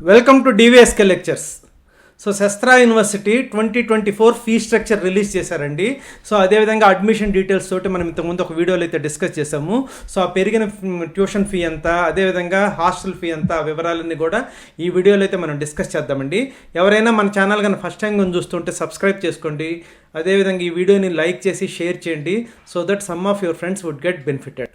Welcome to DVSK lectures. So Sastra university 2024 fee structure release చేశారండి. So అదేవిధంగా admission details తోటి మనం ఇంతకుముందు ఒక వీడియోలో అయితే డిస్కస్ చేసాము. సో ఆ పెరిగిన ట్యూషన్ ఫీ ఎంత, అదేవిధంగా హాస్టల్ ఫీ ఎంత, ఆ వివరాలన్నీ కూడా ఈ వీడియోలో అయితే మనం డిస్కస్ చేద్దామండి. ఎవరైనా మన ఛానల్ కానీ ఫస్ట్ టైం చూస్తుంటే సబ్స్క్రైబ్ చేసుకోండి. అదేవిధంగా ఈ వీడియోని లైక్ చేసి షేర్ చేయండి so that some of your friends would get benefited.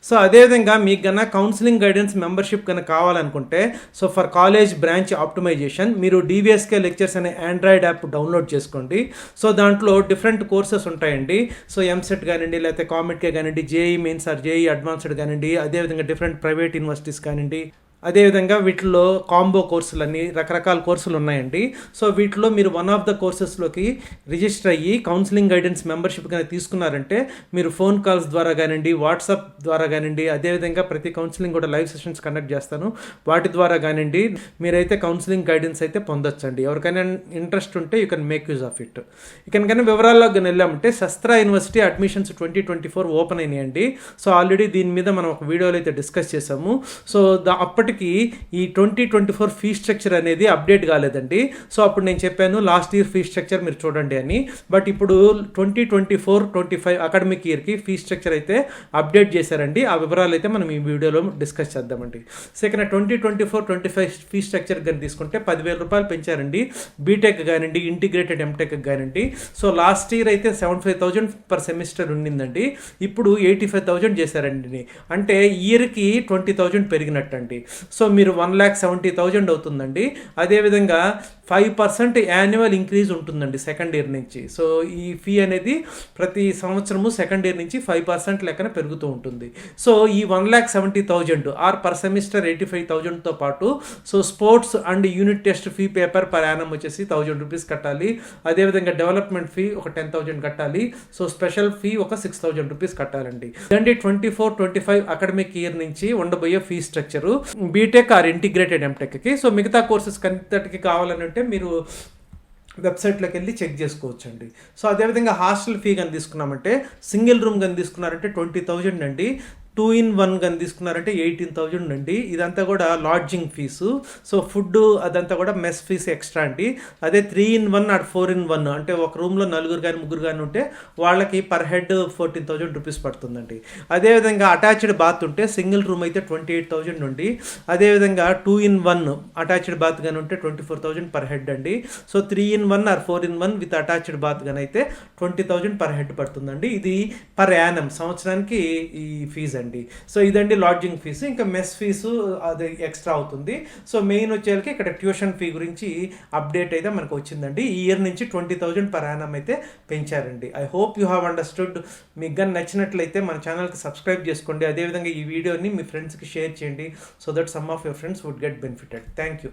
So అదేవిధంగా మీకు కన్నా కౌన్సిలింగ్ గైడెన్స్ మెంబర్షిప్ కన్నా కావాలనుకుంటే so for college branch optimisation మీరు డివిఎస్కే లెక్చర్స్ అనే ఆండ్రాయిడ్ యాప్ డౌన్లోడ్ చేసుకోండి. సో దాంట్లో డిఫరెంట్ కోర్సెస్ ఉంటాయండి. సో ఎంసెట్ కానివ్వండి, లేకపోతే కామెట్కే కానివ్వండి, JEE Mains or JEE Advanced కానివ్వండి, అదేవిధంగా డిఫరెంట్ ప్రైవేట్ యూనివర్సిటీస్ కానివ్వండి, అదేవిధంగా వీటిలో కాంబో కోర్సులన్నీ రకరకాల కోర్సులు ఉన్నాయండి. సో వీటిలో మీరు వన్ ఆఫ్ ద కోర్సెస్లోకి రిజిస్టర్ అయ్యి కౌన్సిలింగ్ గైడెన్స్ మెంబర్షిప్ కానీ తీసుకున్నారంటే మీరు ఫోన్ కాల్స్ ద్వారా కానివ్వండి, వాట్సాప్ ద్వారా కానివ్వండి, అదేవిధంగా ప్రతి కౌన్సిలింగ్ కూడా లైవ్ సెషన్స్ కండక్ట్ చేస్తాను, వాటి ద్వారా కానివ్వండి మీరైతే కౌన్సిలింగ్ గైడెన్స్ అయితే పొందొచ్చండి. ఎవరికైనా ఇంట్రెస్ట్ ఉంటే you can make use of it. ఇకనకైనా వివరాల్లోకి వెళ్ళామంటే శస్త్రా యూనివర్సిటీ అడ్మిషన్స్ 2024 ఓపెన్ అయినాయండి. సో ఆల్రెడీ దీని మీద మనం ఒక వీడియోలో అయితే డిస్కస్ చేసాము. సో అప్పటికి ఈ 2024 ఫీ స్ట్రక్చర్ అనేది అప్డేట్ కాలేదండి. సో అప్పుడు నేను చెప్పాను లాస్ట్ ఇయర్ ఫీ స్ట్రక్చర్ మీరు చూడండి అని. బట్ ఇప్పుడు 2024-25 అకాడమిక్ ఇయర్కి ఫీ స్ట్రక్చర్ అయితే అప్డేట్ చేశారండి. ఆ వివరాలు అయితే మనం ఈ వీడియోలో డిస్కస్ చేద్దామండి. సెకండ్ 2024-25 ఫీ స్ట్రక్చర్ కానీ తీసుకుంటే 10,000 రూపాయలు పెంచారండి. బీటెక్ కానివ్వండి, ఇంటిగ్రేటెడ్ ఎంటెక్ కానివ్వండి. సో లాస్ట్ ఇయర్ అయితే 75,000 పర్ సెమిస్టర్ ఉండిందండి. ఇప్పుడు 85,000 చేశారండి. అంటే ఇయర్కి 20,000 పెరిగినట్టండి. సో మీరు 1,70,000 అవుతుందండి. అదేవిధంగా 5% యాన్యువల్ ఇంక్రీజ్ ఉంటుందండి సెకండ్ ఇయర్ నుంచి. సో ఈ ఫీ అనేది ప్రతి సంవత్సరము సెకండ్ ఇయర్ నుంచి 5% లెక్కన పెరుగుతూ ఉంటుంది. సో ఈ 1,70,000 ఆర్ పర్ సెమిస్టర్ 85,000తో పాటు so sports and unit test fee paper per annum వచ్చేసి 1,000 రూపీస్ కట్టాలి. అదేవిధంగా డెవలప్మెంట్ ఫీ ఒక 10,000 కట్టాలి. సో స్పెషల్ ఫీ ఒక 6,000 రూపీస్ కట్టాలండి. ఇదండి 24-25 అకాడమిక్ ఇయర్ నుంచి ఉండబోయే fee structure BTech or integrated ఎంటెక్కి. సో మిగతా కోర్సెస్ కంతటికి కావాలంటే మీరు వెబ్సైట్లోకి వెళ్ళి చెక్ చేసుకోవచ్చండి. సో అదేవిధంగా హాస్టల్ ఫీ కానీ తీసుకున్నామంటే సింగిల్ రూమ్ కానీ తీసుకున్నారంటే 20,000 అండి. 2-in-1 కానీ తీసుకున్నారంటే 18,000 అండి. ఇదంతా కూడా లాడ్జింగ్ ఫీజు. సో ఫుడ్ అదంతా కూడా మెస్ ఫీజు ఎక్స్ట్రా అండి. అదే 3-in-1 ఆర్ 4-in-1 అంటే ఒక రూమ్లో నలుగురు కానీ ముగ్గురు కానీ ఉంటే వాళ్ళకి పర్ హెడ్ 14,000 రూపీస్ పడుతుందండి. అదేవిధంగా అటాచ్డ్ బాత్ ఉంటే సింగిల్ రూమ్ అయితే 28,000 అండి. అదేవిధంగా 2-in-1 అటాచ్డ్ బాత్ కానీ ఉంటే 24,000 పర్ హెడ్ అండి. So 3-in-1 or 4-in-1 with attached bath కానీ అయితే 20,000 పర్ హెడ్ పడుతుందండి. ఇది పర్ యానం సంవత్సరానికి ఈ ఫీజు అండి. సో ఇదండి లాడ్జింగ్ ఫీజు. ఇంకా మెస్ ఫీజు అది ఎక్స్ట్రా అవుతుంది. సో మెయిన్ వచ్చేసరికి ఇక్కడ ట్యూషన్ ఫీ గురించి అప్డేట్ అయితే మనకు వచ్చిందండి. ఈ ఇయర్ నుంచి 20,000 పర్ యానం అయితే పెంచారండి. I hope you have understood. మీకు కానీ నచ్చినట్లయితే మన ఛానల్కి సబ్స్క్రైబ్ చేసుకోండి. అదేవిధంగా ఈ వీడియోని మీ ఫ్రెండ్స్కి షేర్ చేయండి so that some of your friends would get benefited. Thank you.